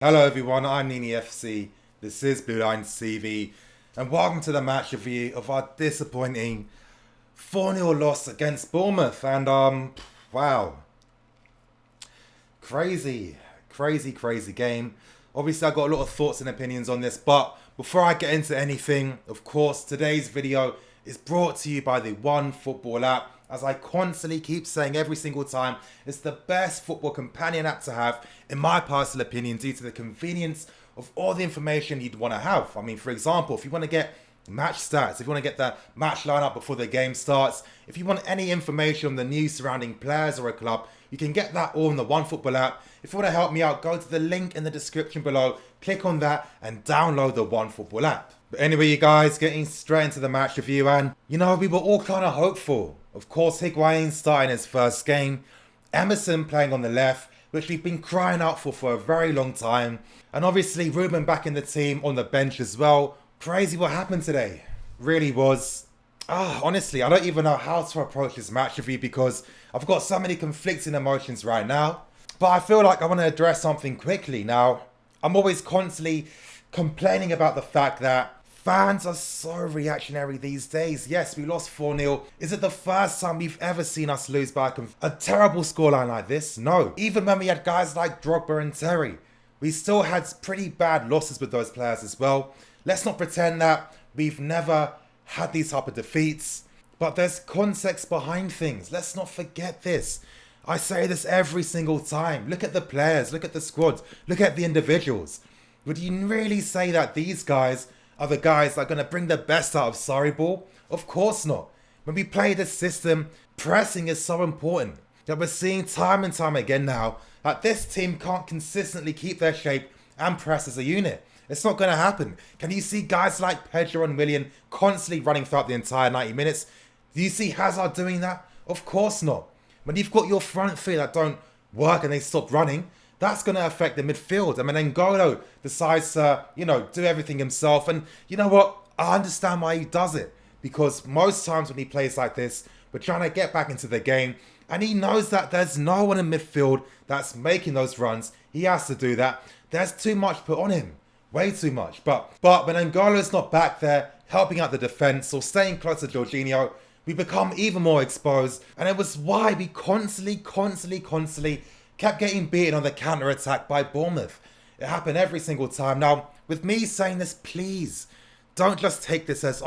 Hello everyone, I'm Nini FC, this is Blue Lines TV, and welcome to the match review of our disappointing 4-0 loss against Bournemouth. And wow, crazy game. Obviously I got a lot of thoughts and opinions on this, but before I get into anything, of course, today's video is brought to you by the One Football app. As I constantly keep saying every single time, it's the best football companion app to have, in my personal opinion, due to the convenience of all the information you'd want to have. I mean, for example, if you want to get match stats, if you want to get the match lineup before the game starts, if you want any information on the news surrounding players or a club, you can get that all in the One Football app. If you want to help me out, go to the link in the description below, click on that and download the One Football app. But anyway, you guys, getting straight into the match review, and we were all kind of hopeful. Of course, higuain starting his first game, Emerson playing on the left, which we've been crying out for a very long time, and obviously Ruben back in the team on the bench as well. Crazy what happened today, really was. Honestly, I don't even know how to approach this match review because I've got so many conflicting emotions right now. But I feel like I want to address something quickly. Now, I'm always constantly complaining about the fact that fans are so reactionary these days. Yes, we lost 4-0. Is it the first time we've ever seen us lose by a terrible scoreline like this? No. Even when we had guys like Drogba and Sarri, we still had pretty bad losses with those players as well. Let's not pretend that we've never had these type of defeats, but there's context behind things. Let's not forget this. I say this every single time. Look at the players, look at the squad, look at the individuals. Would you really say that these guys are the guys that are going to bring the best out of Sarri ball? Of course not. When we play this system, pressing is so important that we're seeing time and time again now that this team can't consistently keep their shape and press as a unit. It's not going to happen. Can you see guys like Pedro and Willian constantly running throughout the entire 90 minutes? Do you see Hazard doing that? Of course not. When you've got your front three that don't work and they stop running, that's going to affect the midfield. I mean, N'Golo decides to, do everything himself. And you know what? I understand why he does it. Because most times when he plays like this, we're trying to get back into the game. And he knows that there's no one in midfield that's making those runs. He has to do that. There's too much put on him. Way too much. But when N'Golo's not back there helping out the defence or staying close to Jorginho, we become even more exposed. And it was why we constantly kept getting beaten on the counter-attack by Bournemouth. It happened every single time. Now, with me saying this, please, don't just take this as,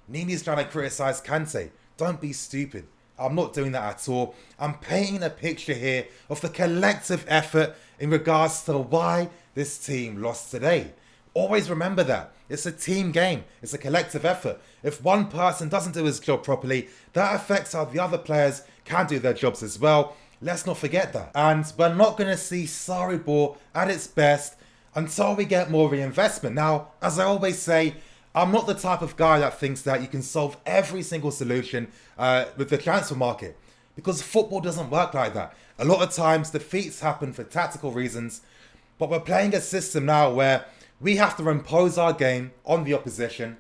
Nini's trying to criticise Kante. Don't be stupid. I'm not doing that at all. I'm painting a picture here of the collective effort in regards to why this team lost today. Always remember that. It's a team game. It's a collective effort. If one person doesn't do his job properly, that affects how the other players can do their jobs as well. Let's not forget that. And we're not going to see Sarri ball at its best until we get more reinvestment. Now, as I always say, I'm not the type of guy that thinks that you can solve every single solution with the transfer market. Because football doesn't work like that. A lot of times defeats happen for tactical reasons. But we're playing a system now where we have to impose our game on the opposition.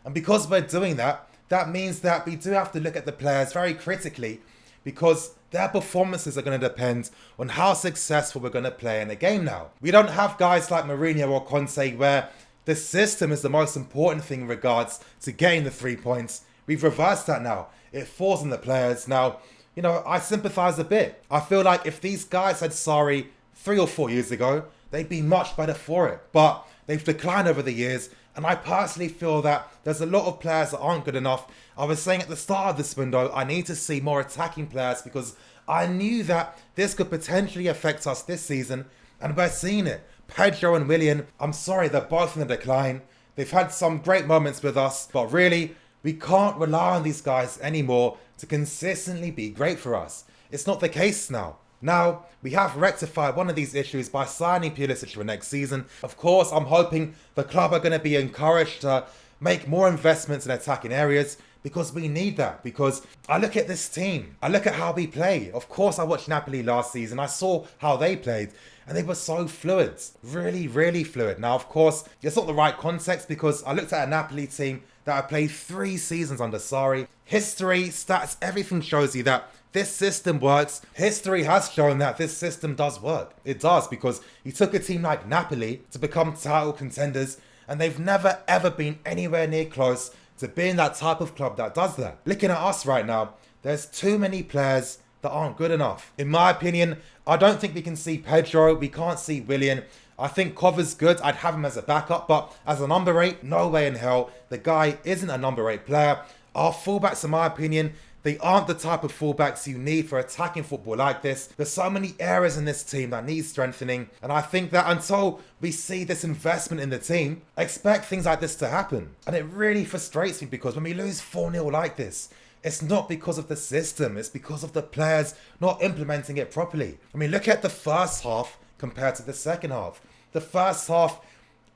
And because we're doing that, that means that we do have to look at the players very critically because their performances are going to depend on how successful we're going to play in a game now. We don't have guys like Mourinho or Conte where the system is the most important thing in regards to getting the 3 points. We've reversed that now. It falls on the players. Now, I sympathise a bit. I feel like if these guys had Sarri 3 or 4 years ago, they'd be much better for it. But they've declined over the years, and I personally feel that there's a lot of players that aren't good enough. I was saying at the start of this window, I need to see more attacking players because I knew that this could potentially affect us this season, and we're seeing it. Pedro and Willian, I'm sorry, they're both in the decline. They've had some great moments with us, but really, we can't rely on these guys anymore to consistently be great for us. It's not the case now. Now, we have rectified one of these issues by signing Pulisic for next season. Of course, I'm hoping the club are going to be encouraged to make more investments in attacking areas because we need that. Because I look at this team, I look at how we play. Of course, I watched Napoli last season. I saw how they played and they were so fluid. Really fluid. Now, of course, it's not the right context because I looked at a Napoli team that had played 3 seasons under Sarri. History, stats, everything shows you that this system works. History has shown that this system does work. It does, because he took a team like Napoli to become title contenders, and they've never ever been anywhere near close to being that type of club that does that. Looking at us right now, there's too many players that aren't good enough. In my opinion, I don't think we can see Pedro, we can't see Willian. I think Cover's good, I'd have him as a backup, but as a number 8, no way in hell. The guy isn't a number 8 player. Our fullbacks, in my opinion, they aren't the type of fullbacks you need for attacking football like this. There's so many areas in this team that need strengthening, and I think that until we see this investment in the team, expect things like this to happen. And it really frustrates me, because when we lose 4-0 like this, it's not because of the system, it's because of the players not implementing it properly. I mean, look at the first half compared to the second half. The first half,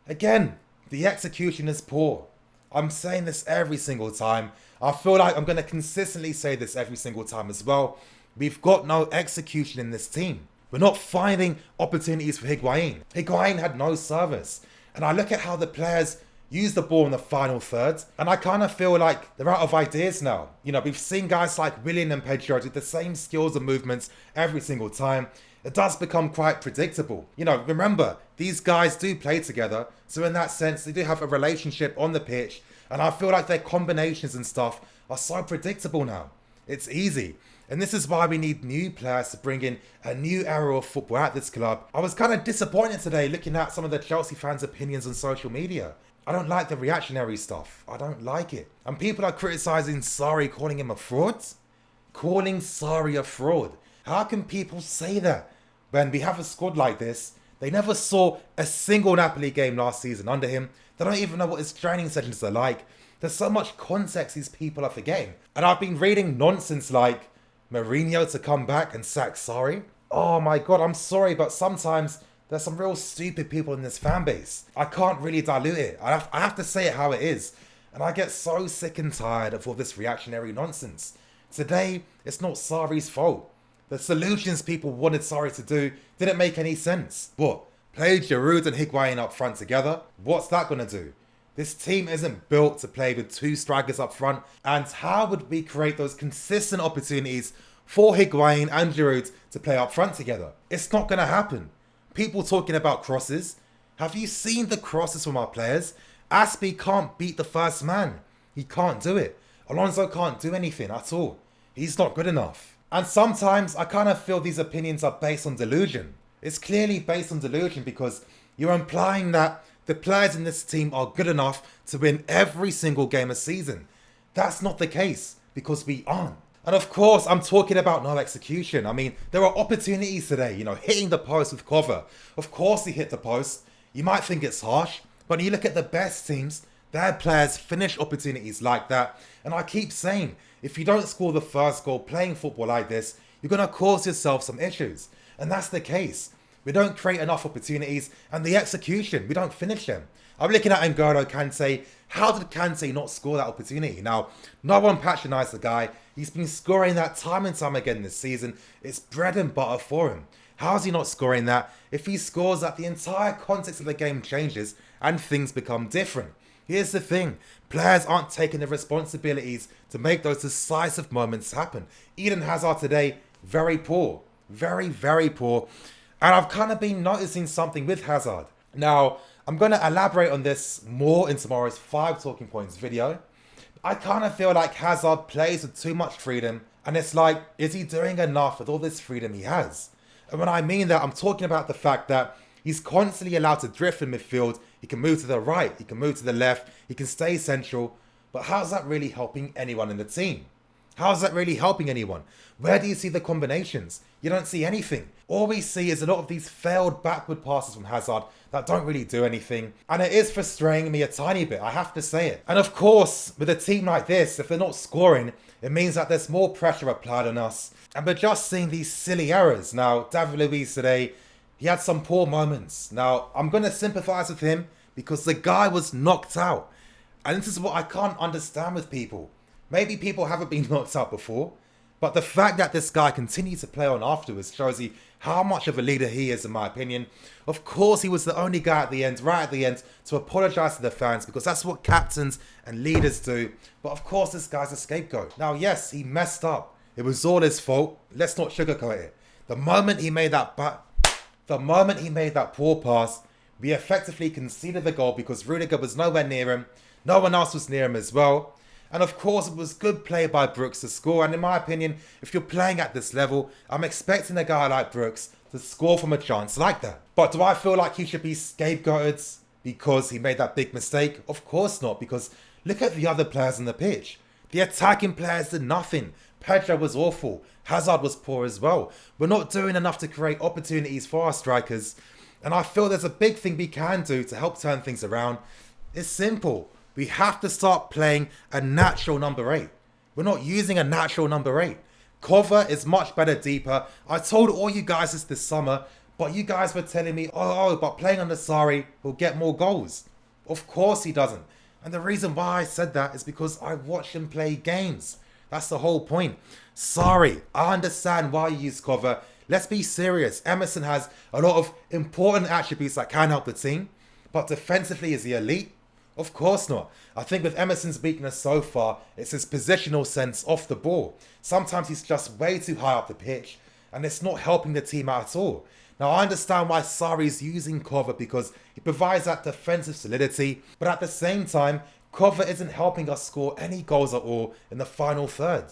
again, the execution is poor. I'm saying this every single time. I feel like I'm going to consistently say this every single time as well. We've got no execution in this team. We're not finding opportunities for Higuain. Higuain had no service. And I look at how the players use the ball in the final third, and I kind of feel like they're out of ideas now. You know, we've seen guys like Willian and Pedro do the same skills and movements every single time. It does become quite predictable. You know, remember, these guys do play together, so in that sense, they do have a relationship on the pitch, and I feel like their combinations and stuff are so predictable now. It's easy. And this is why we need new players to bring in a new era of football at this club. I was kind of disappointed today looking at some of the Chelsea fans' opinions on social media. I don't like the reactionary stuff. I don't like it. And people are criticising Sarri, calling him a fraud. Calling Sarri a fraud. How can people say that when we have a squad like this? They never saw a single Napoli game last season under him. They don't even know what his training sessions are like. There's so much context these people are forgetting. And I've been reading nonsense like Mourinho to come back and sack Sarri. Oh my God, I'm sorry, but sometimes there's some real stupid people in this fan base. I can't really dilute it. I have to say it how it is. And I get so sick and tired of all this reactionary nonsense. Today, it's not Sarri's fault. The solutions people wanted Sarri to do didn't make any sense. What? Play Giroud and Higuain up front together? What's that going to do? This team isn't built to play with 2 strikers up front. And how would we create those consistent opportunities for Higuain and Giroud to play up front together? It's not going to happen. People talking about crosses. Have you seen the crosses from our players? Aspie can't beat the first man. He can't do it. Alonso can't do anything at all. He's not good enough. And sometimes I kind of feel these opinions are based on delusion. It's clearly based on delusion, because you're implying that the players in this team are good enough to win every single game a season. That's not the case, because we aren't. And of course, I'm talking about no execution. I mean, there are opportunities today, you know, hitting the post with cover. Of course he hit the post. You might think it's harsh, but when you look at the best teams, their players finish opportunities like that. And I keep saying, if you don't score the first goal playing football like this, you're going to cause yourself some issues. And that's the case. We don't create enough opportunities, and the execution, we don't finish them. I'm looking at N'Golo Kante. How did Kante not score that opportunity? Now, no one patronised the guy. He's been scoring that time and time again this season. It's bread and butter for him. How is he not scoring that? If he scores that, the entire context of the game changes and things become different. Here's the thing. Players aren't taking the responsibilities to make those decisive moments happen. Eden Hazard today, very poor. Very, very poor. And I've kind of been noticing something with Hazard. Now, I'm going to elaborate on this more in tomorrow's 5 talking points video. I kind of feel like Hazard plays with too much freedom, and it's like, is he doing enough with all this freedom he has? And when I mean that, I'm talking about the fact that he's constantly allowed to drift in midfield. He can move to the right, he can move to the left, he can stay central, but how's that really helping anyone in the team? How's that really helping anyone? Where do you see the combinations? You don't see anything. All we see is a lot of these failed backward passes from Hazard that don't really do anything. And it is frustrating me a tiny bit, I have to say it. And of course, with a team like this, if they're not scoring, it means that there's more pressure applied on us. And we're just seeing these silly errors. Now, David Luiz today, he had some poor moments. Now, I'm going to sympathise with him because the guy was knocked out. And this is what I can't understand with people. Maybe people haven't been knocked out before, but the fact that this guy continued to play on afterwards shows you how much of a leader he is, in my opinion. Of course, he was the only guy at the end, right at the end, to apologise to the fans, because that's what captains and leaders do. But of course, this guy's a scapegoat. Now, yes, he messed up. It was all his fault. Let's not sugarcoat it. The moment he made that poor pass, we effectively conceded the goal because Rudiger was nowhere near him. No one else was near him as well. And of course, it was good play by Brooks to score. And in my opinion, if you're playing at this level, I'm expecting a guy like Brooks to score from a chance like that. But do I feel like he should be scapegoated because he made that big mistake? Of course not, because look at the other players on the pitch. The attacking players did nothing. Pedro was awful. Hazard was poor as well. We're not doing enough to create opportunities for our strikers. And I feel there's a big thing we can do to help turn things around. It's simple. We have to start playing a natural number 8. We're not using a natural number 8. Cover is much better deeper. I told all you guys this summer, but you guys were telling me, but playing under Sarri will get more goals. Of course he doesn't. And the reason why I said that is because I watched him play games. That's the whole point. Sarri, I understand why you use cover. Let's be serious. Emerson has a lot of important attributes that can help the team. But defensively, is he elite? Of course not. I think with Emerson's weakness so far, it's his positional sense off the ball. Sometimes he's just way too high up the pitch, and it's not helping the team out at all. Now, I understand why Sarri's using cover because he provides that defensive solidity, but at the same time, cover isn't helping us score any goals at all in the final third.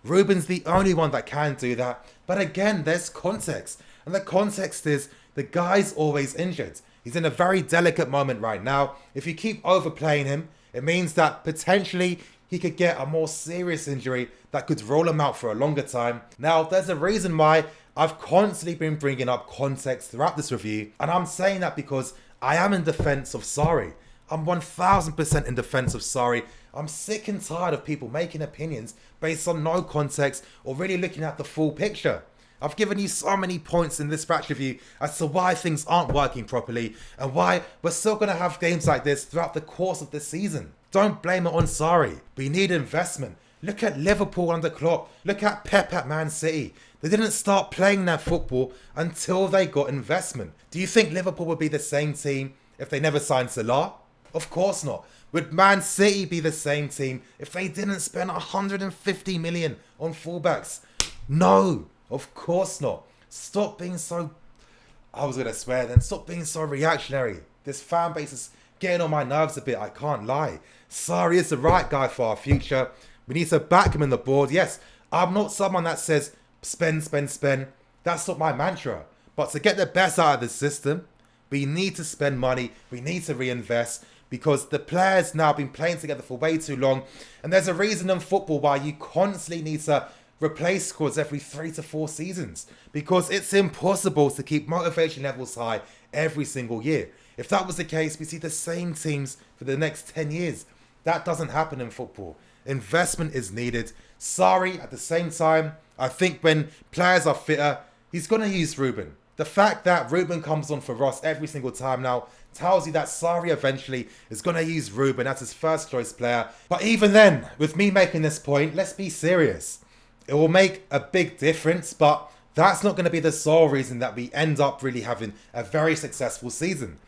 Ruben's the only one that can do that, but again, there's context, and the context is the guy's always injured. He's in a very delicate moment right now. If you keep overplaying him, it means that potentially he could get a more serious injury that could roll him out for a longer time. Now, there's a reason why I've constantly been bringing up context throughout this review, and I'm saying that because I am in defense of Sarri. I'm 1000% in defense of Sarri. I'm sick and tired of people making opinions based on no context or really looking at the full picture. I've given you so many points in this match review as to why things aren't working properly and why we're still going to have games like this throughout the course of this season. Don't blame it on Sarri. We need investment. Look at Liverpool under Klopp. Look at Pep at Man City. They didn't start playing their football until they got investment. Do you think Liverpool would be the same team if they never signed Salah? Of course not. Would Man City be the same team if they didn't spend 150 million on fullbacks? No. Of course not. Stop being so... I was going to swear then. Stop being so reactionary. This fan base is getting on my nerves a bit. I can't lie. Sarri is the right guy for our future. We need to back him in the board. Yes, I'm not someone that says spend, spend, spend. That's not my mantra. But to get the best out of the system, we need to spend money. We need to reinvest because the players now have been playing together for way too long. And there's a reason in football why you constantly need to replace squads every 3 to 4 seasons because it's impossible to keep motivation levels high every single year. If that was the case, we see the same teams for the next 10 years. That doesn't happen in football. Investment is needed. Sarri, at the same time, I think when players are fitter, he's going to use Ruben. The fact that Ruben comes on for Ross every single time now tells you that Sarri eventually is going to use Ruben as his first choice player. But even then, with me making this point, let's be serious. It will make a big difference, but that's not going to be the sole reason that we end up really having a very successful season.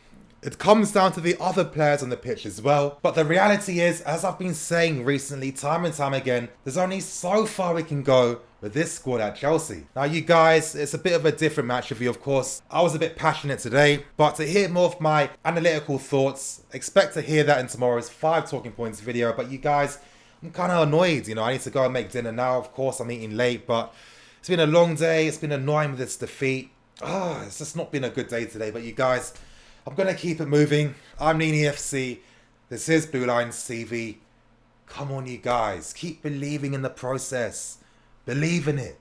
It comes down to the other players on the pitch as well. But the reality is, as I've been saying recently, time and time again, there's only so far we can go with this squad at Chelsea. Now, you guys, it's a bit of a different match review, of course. I was a bit passionate today, but to hear more of my analytical thoughts, expect to hear that in tomorrow's 5 talking points video. But you guys, I'm kind of annoyed, I need to go and make dinner now. Of course, I'm eating late, but it's been a long day. It's been annoying with this defeat. It's just not been a good day today. But you guys, I'm going to keep it moving. I'm Nini FC. This is Blue Lines TV. Come on, you guys. Keep believing in the process. Believe in it.